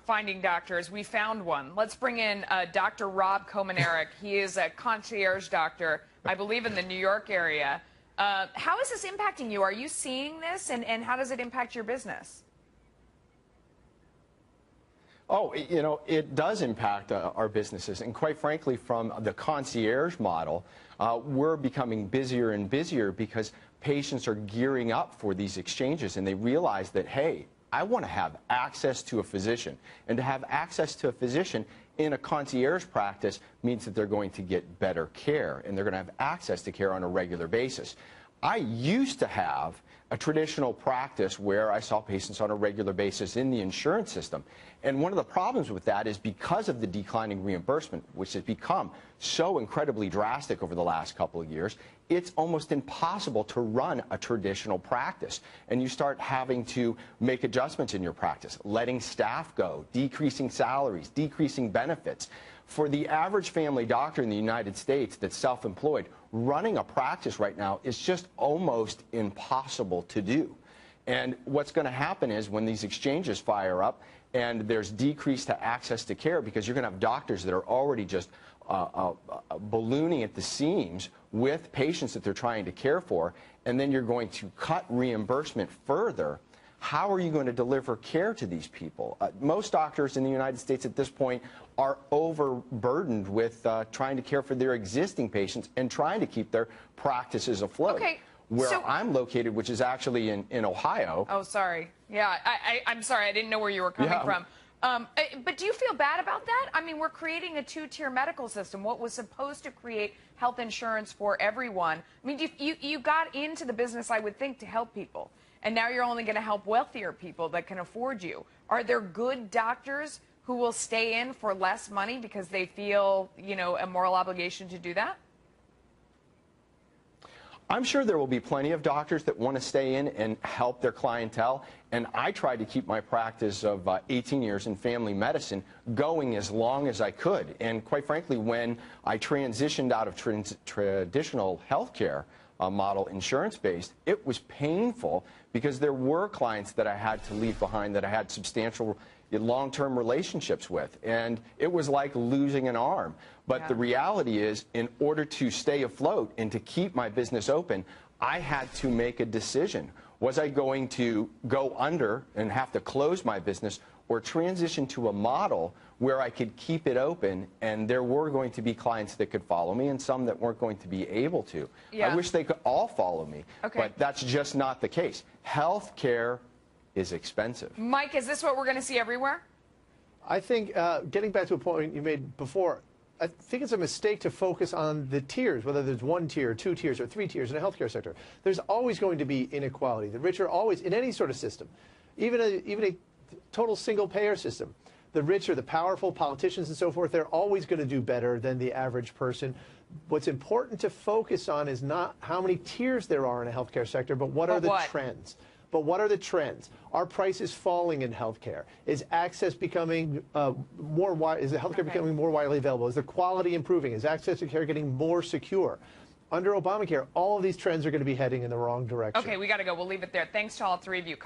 finding doctors. We found one. Let's bring in Dr. Rob Komenarek. He is a concierge doctor, I believe, in the New York area. How is this impacting you? Are you seeing this, and how does it impact your business? Oh, you know, it does impact our businesses. And quite frankly, from the concierge model, we're becoming busier and busier because patients are gearing up for these exchanges, and they realize that, hey, I want to have access to a physician. And to have access to a physician in a concierge practice means that they're going to get better care, and they're going to have access to care on a regular basis. I used to have a traditional practice where I saw patients on a regular basis in the insurance system. And one of the problems with that is because of the declining reimbursement, which has become so incredibly drastic over the last couple of years, it's almost impossible to run a traditional practice. And you start having to make adjustments in your practice, letting staff go, decreasing salaries, decreasing benefits. For the average family doctor in the United States that's self-employed, running a practice right now is just almost impossible to do. And what's going to happen is when these exchanges fire up and there's decrease to access to care, because you're going to have doctors that are already just ballooning at the seams with patients that they're trying to care for, and then you're going to cut reimbursement further. How are you going to deliver care to these people? Most doctors in the United States at this point are overburdened with trying to care for their existing patients and trying to keep their practices afloat. Okay. Where I'm located, which is actually in Ohio. Oh, sorry. Yeah, I'm sorry. I didn't know where you were coming from. But do you feel bad about that? I mean, we're creating a two-tier medical system. What was supposed to create health insurance for everyone. I mean, you got into the business, I would think, to help people. And now you're only going to help wealthier people that can afford you. Are there good doctors who will stay in for less money because they feel, you know, a moral obligation to do that? I'm sure there will be plenty of doctors that want to stay in and help their clientele, and I tried to keep my practice of 18 years in family medicine going as long as I could. And quite frankly, when I transitioned out of traditional healthcare model, insurance-based, it was painful because there were clients that I had to leave behind that I had substantial long-term relationships with, and it was like losing an arm. But the reality is, in order to stay afloat and to keep my business open, I had to make a decision. Was I going to go under and have to close my business, or transition to a model where I could keep it open, and there were going to be clients that could follow me and some that weren't going to be able to? I wish they could all follow me, but that's just not the case. Health care is expensive. Mike, is this what we're going to see everywhere? I think, getting back to a point you made before, I think it's a mistake to focus on the tiers, whether there's one tier, two tiers, or three tiers in a healthcare sector. There's always going to be inequality. The rich are always, in any sort of system, even a total single-payer system, the rich or the powerful, politicians and so forth, they're always going to do better than the average person. What's important to focus on is not how many tiers there are in a healthcare sector, but what are the trends. But what are the trends? Are prices falling in healthcare? Is access becoming more wide? Is the healthcare becoming more widely available? Is the quality improving? Is access to care getting more secure? Under Obamacare, all of these trends are going to be heading in the wrong direction. Okay, we got to go. We'll leave it there. Thanks to all three of you.